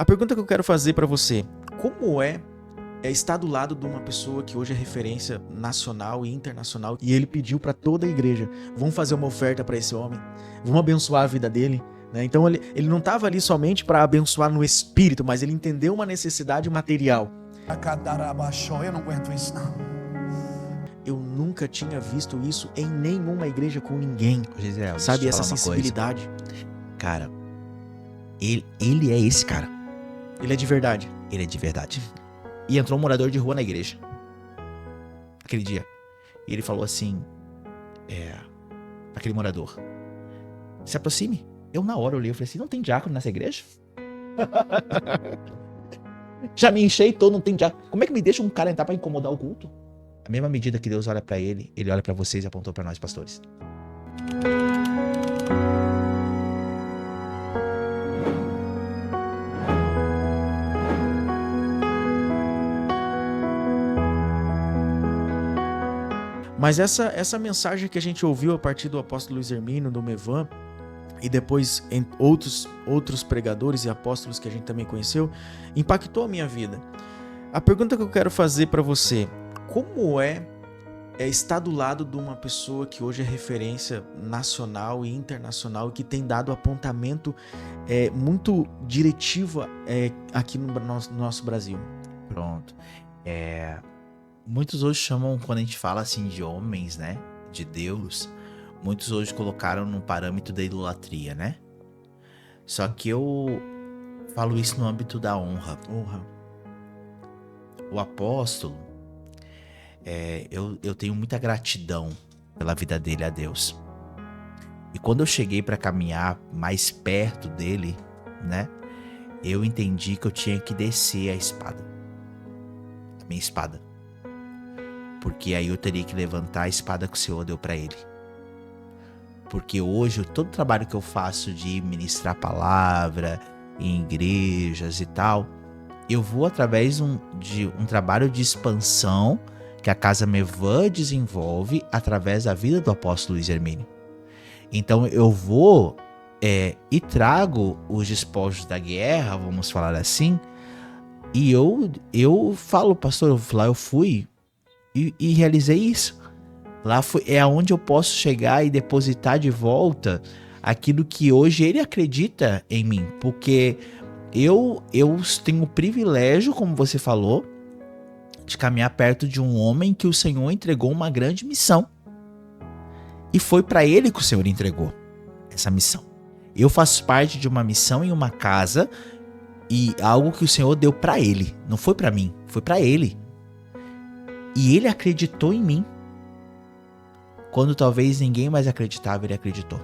A pergunta que eu quero fazer para você, como é estar do lado de uma pessoa que hoje é referência nacional e internacional e ele pediu para toda a igreja, vamos fazer uma oferta para esse homem, vamos abençoar a vida dele, né? Então ele não estava ali somente para abençoar no espírito, mas ele entendeu uma necessidade material. Eu não aguento isso não. Eu nunca tinha visto isso em nenhuma igreja com ninguém. Gisele, Sabe, deixa eu essa te falar uma sensibilidade. coisa. Cara, ele é esse cara. Ele é de verdade. Ele é de verdade. E entrou um morador de rua na igreja aquele dia. E ele falou assim, aquele morador, se aproxime. Eu na hora olhei, eu falei assim, não tem diácono nessa igreja? Já me enchei todo, não tem diácono. Como é que me deixa um cara entrar pra incomodar o culto? A mesma medida que Deus olha pra ele olha pra vocês e apontou pra nós, pastores. Mas essa mensagem que a gente ouviu a partir do apóstolo Luiz Hermínio, do Mevan, e depois em outros pregadores e apóstolos que a gente também conheceu, impactou a minha vida. A pergunta que eu quero fazer para você, como é estar do lado de uma pessoa que hoje é referência nacional e internacional e que tem dado apontamento muito diretivo aqui no nosso Brasil? Pronto. Muitos hoje chamam, quando a gente fala assim de homens, né? De Deus, muitos hoje colocaram no parâmetro da idolatria, né? Só que eu falo isso no âmbito da honra. O apóstolo, eu tenho muita gratidão pela vida dele a Deus. E quando eu cheguei para caminhar mais perto dele, né? Eu entendi que eu tinha que descer a espada. A minha espada. Porque aí eu teria que levantar a espada que o Senhor deu para ele. Porque hoje, todo o trabalho que eu faço de ministrar a palavra em igrejas e tal, eu vou através de um trabalho de expansão que a Casa Mevan desenvolve através da vida do apóstolo Luiz Hermínio. Então eu vou e trago os despojos da guerra, vamos falar assim, e eu falo, pastor, lá eu fui e realizei isso. Lá é onde eu posso chegar e depositar de volta aquilo que hoje ele acredita em mim. Porque eu tenho o privilégio, como você falou, de caminhar perto de um homem que o Senhor entregou uma grande missão. E foi para ele que o Senhor entregou essa missão. Eu faço parte de uma missão em uma casa e algo que o Senhor deu para ele. Não foi para mim, foi para ele. E ele acreditou em mim. Quando talvez ninguém mais acreditava, ele acreditou.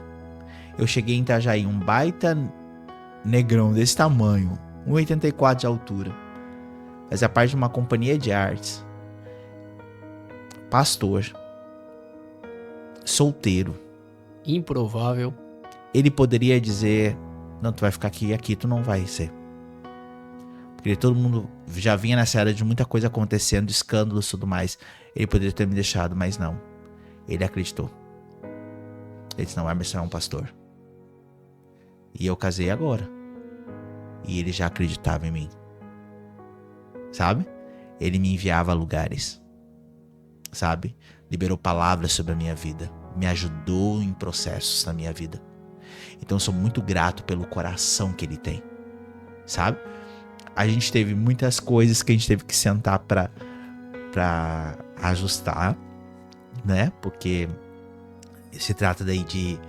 Eu cheguei em Itajaí, um baita negrão desse tamanho, 1,84 de altura. Fazia parte de uma companhia de artes. Pastor. Solteiro. Improvável. Ele poderia dizer, não, tu vai ficar aqui tu não vai ser. Porque todo mundo já vinha nessa era de muita coisa acontecendo, escândalos e tudo mais. Ele poderia ter me deixado, mas não. Ele acreditou. Ele disse, não, Emerson é um pastor. E eu casei agora. E ele já acreditava em mim. Sabe? Ele me enviava a lugares. Sabe? Liberou palavras sobre a minha vida. Me ajudou em processos na minha vida. Então eu sou muito grato pelo coração que ele tem. Sabe? A gente teve muitas coisas que a gente teve que sentar pra ajustar, né? Porque se trata daí de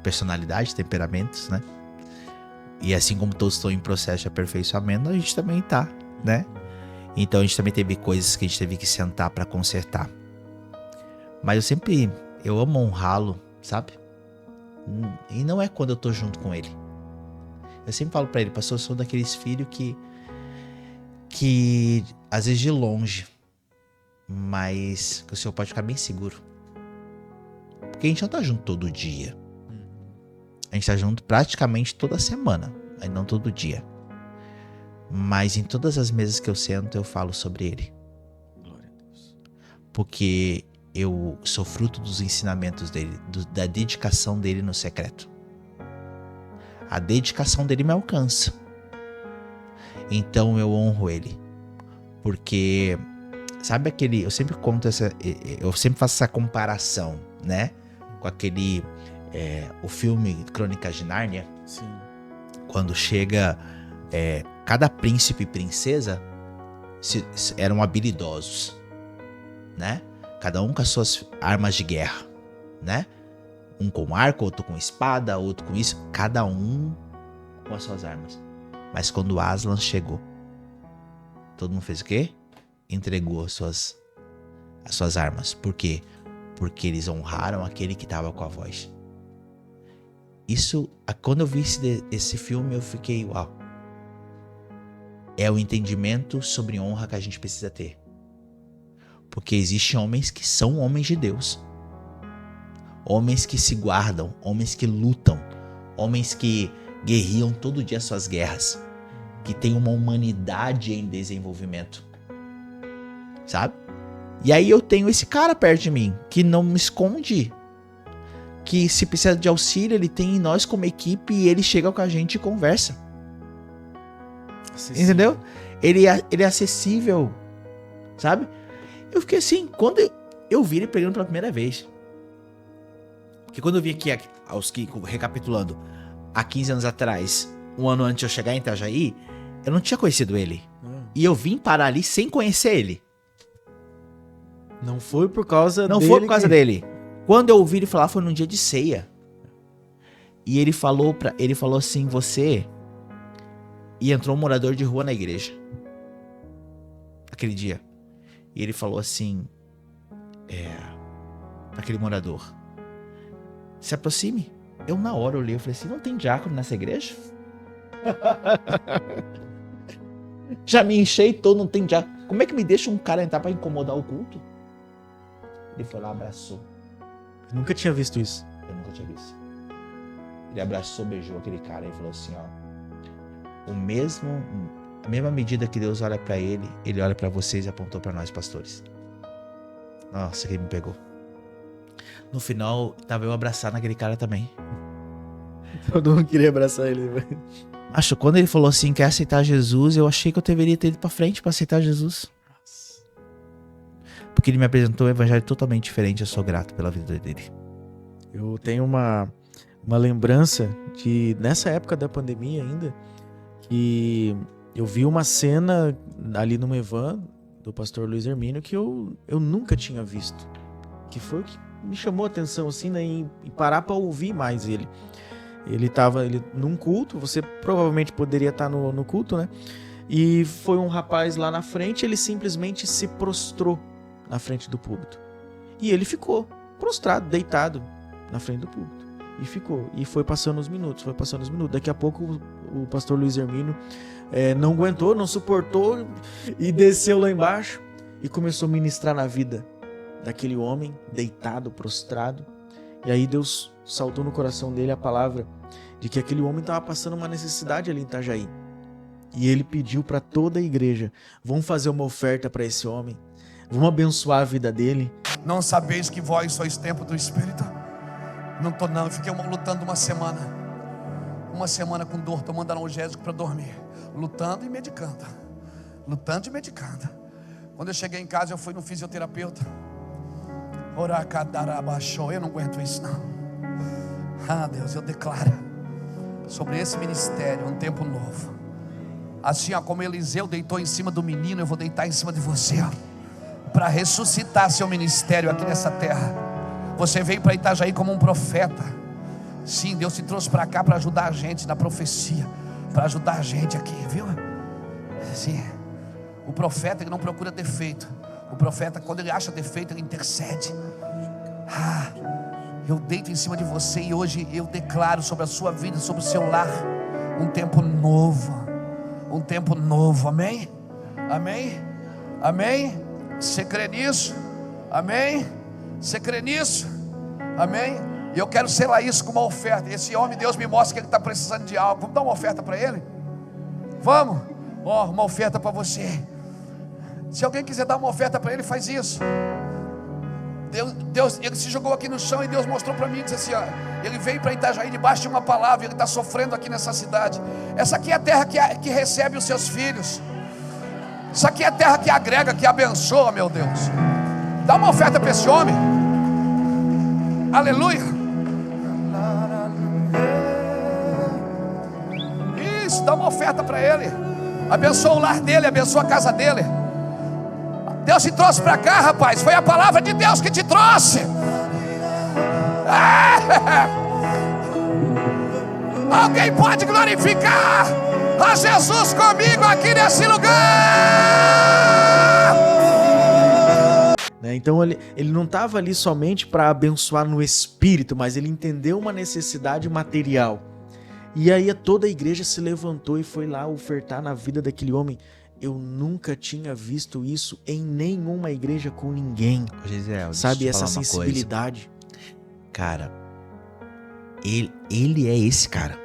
personalidade, temperamentos, né? E assim como todos estão em processo de aperfeiçoamento, a gente também tá, né? Então a gente também teve coisas que a gente teve que sentar pra consertar. Mas eu amo honrá-lo, sabe? E não é quando eu tô junto com ele. Eu sempre falo pra ele, pastor, eu sou daqueles filhos que às vezes de longe, mas que o senhor pode ficar bem seguro. Porque a gente não tá junto todo dia. A gente tá junto praticamente toda semana, mas não todo dia. Mas em todas as mesas que eu sento, eu falo sobre ele. Glória a Deus. Porque eu sou fruto dos ensinamentos dele, da dedicação dele no secreto. A dedicação dele me alcança. Então eu honro ele. Porque, sabe aquele... Eu sempre conto eu sempre faço essa comparação, né? Com aquele... o filme Crônicas de Nárnia. Sim. Quando chega... cada príncipe e princesa eram habilidosos, né? Cada um com as suas armas de guerra, né? Um com arco, outro com espada, outro com isso. Cada um com as suas armas. Mas quando Aslan chegou, todo mundo fez o quê? Entregou as suas armas. Por quê? Porque eles honraram aquele que estava com a voz. Isso, quando eu vi esse filme, eu fiquei, uau. É o entendimento sobre honra que a gente precisa ter. Porque existem homens que são homens de Deus. Homens que se guardam, homens que lutam, homens que guerriam todo dia suas guerras. Que têm uma humanidade em desenvolvimento. Sabe? E aí eu tenho esse cara perto de mim, que não me esconde. Que se precisa de auxílio, ele tem nós como equipe e ele chega com a gente e conversa. Acessível. Entendeu? Ele é acessível, sabe? Eu fiquei assim, quando eu vi ele pregando pela primeira vez. Porque quando eu vi aqui, recapitulando, há 15 anos atrás, um ano antes de eu chegar em Itajaí, eu não tinha conhecido ele. E eu vim parar ali sem conhecer ele. Não foi por causa Não dele. foi por causa dele. Quando eu ouvi ele falar, foi num dia de ceia. E ele falou assim, você... E entrou um morador de rua na igreja. Aquele dia. E ele falou assim... Aquele morador. Se aproxime. Eu na hora olhei, eu falei assim, não tem diácono nessa igreja? Já me enchei todo, não tem diácono. Como é que me deixa um cara entrar pra incomodar o culto? Ele foi lá, abraçou. Eu nunca tinha visto isso. Eu nunca tinha visto. Ele abraçou, beijou aquele cara e falou assim, ó. A mesma medida que Deus olha pra ele olha pra vocês e apontou pra nós, pastores. Nossa, que me pegou. No final, tava eu abraçado naquele cara também. Todo mundo queria abraçar ele. Acho, quando ele falou assim, quer aceitar Jesus, eu achei que eu deveria ter ido pra frente pra aceitar Jesus. Porque ele me apresentou um evangelho totalmente diferente, eu sou grato pela vida dele. Eu tenho uma lembrança de, nessa época da pandemia ainda, que eu vi uma cena ali no Mevan do pastor Luiz Hermínio que eu nunca tinha visto. Que foi o que me chamou a atenção, assim, né, em parar para ouvir mais ele. Ele estava num culto, você provavelmente poderia estar no culto, né? E foi um rapaz lá na frente, ele simplesmente se prostrou na frente do púlpito. E ele ficou prostrado, deitado na frente do púlpito. E ficou. E foi passando os minutos. Daqui a pouco o pastor Luiz Hermínio não aguentou, não suportou e desceu lá embaixo e começou a ministrar na vida daquele homem deitado, prostrado. E aí Deus saltou no coração dele a palavra de que aquele homem estava passando uma necessidade ali em Itajaí. E ele pediu para toda a igreja: vamos fazer uma oferta para esse homem, vamos abençoar a vida dele. Não sabeis que vós sois templo do Espírito? Não tô não, eu fiquei lutando uma semana com dor, tomando analgésico para dormir, lutando e medicando. Quando eu cheguei em casa, eu fui no fisioterapeuta. Eu não aguento isso não. Ah, Deus, eu declaro sobre esse ministério um tempo novo. Assim, ó, como Eliseu deitou em cima do menino, eu vou deitar em cima de você, ó, para ressuscitar seu ministério aqui nessa terra. Você veio para Itajaí como um profeta. Sim, Deus te trouxe para cá para ajudar a gente na profecia, para ajudar a gente aqui, viu? Sim. O profeta, ele não procura defeito. O profeta, quando ele acha defeito, ele intercede. Eu deito em cima de você e hoje eu declaro sobre a sua vida, sobre o seu lar, um tempo novo. Um tempo novo, amém? Amém? Amém? Você crê nisso? Amém? Você crê nisso? Amém? E eu quero selar isso com uma oferta. Esse homem, Deus me mostra que ele está precisando de algo. Vamos dar uma oferta para ele? Vamos? Ó, uma oferta para você. Se alguém quiser dar uma oferta para ele, faz isso. Deus, ele se jogou aqui no chão e Deus mostrou para mim, disse assim, ó, ele veio para Itajaí debaixo de uma palavra, ele está sofrendo aqui nessa cidade. Essa aqui é a terra que recebe os seus filhos. Isso aqui é a terra que agrega, que abençoa, meu Deus. Dá uma oferta para esse homem. Aleluia. Isso, dá uma oferta para ele. Abençoa o lar dele, abençoa a casa dele. Deus te trouxe para cá, rapaz. Foi a palavra de Deus que te trouxe. Alguém pode glorificar a Jesus comigo aqui nesse lugar? Então ele não estava ali somente para abençoar no espírito, mas ele entendeu uma necessidade material. E aí toda a igreja se levantou e foi lá ofertar na vida daquele homem. Eu nunca tinha visto isso em nenhuma igreja com ninguém. Gisele, sabe, essa sensibilidade. Cara, ele é esse cara.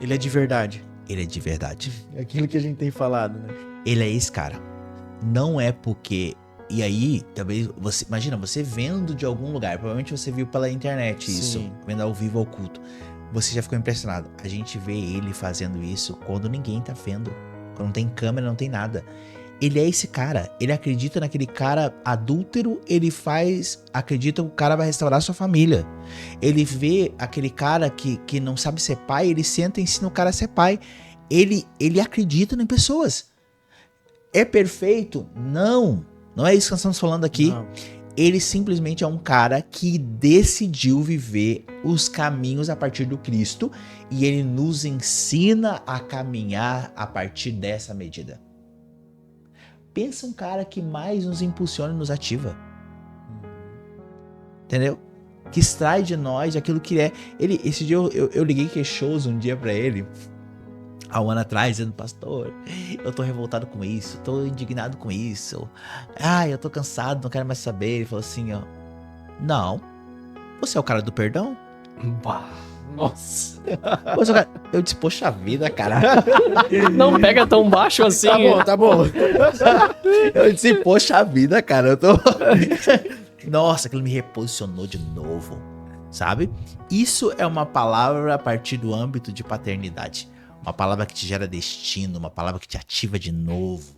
Ele é de verdade. Ele é de verdade. É aquilo que a gente tem falado, né? Ele é esse cara. Não é porque... E aí, talvez você... Imagina, você vendo de algum lugar. Provavelmente você viu pela internet isso. Sim. Vendo ao vivo ao culto. Você já ficou impressionado. A gente vê ele fazendo isso quando ninguém tá vendo. Quando não tem câmera, não tem nada. Ele é esse cara. Ele acredita naquele cara adúltero. Ele acredita que o cara vai restaurar sua família. Ele vê aquele cara que não sabe ser pai. Ele senta e ensina o cara a ser pai. Ele acredita em pessoas. É perfeito? Não. Não é isso que nós estamos falando aqui. Não. Ele simplesmente é um cara que decidiu viver os caminhos a partir do Cristo. E ele nos ensina a caminhar a partir dessa medida. Pensa um cara que mais nos impulsiona e nos ativa. Entendeu? Que extrai de nós aquilo que é. Esse dia eu liguei queixoso um dia pra ele. Há um ano atrás, dizendo, pastor, eu tô revoltado com isso, tô indignado com isso. Eu tô cansado, não quero mais saber. Ele falou assim, ó. Não, você é o cara do perdão? Bah, nossa. Eu disse, poxa vida, cara. Não pega tão baixo assim. Tá bom. Eu disse, poxa vida, cara. Eu tô... Nossa, aquilo me reposicionou de novo, sabe? Isso é uma palavra a partir do âmbito de paternidade. Uma palavra que te gera destino, uma palavra que te ativa de novo,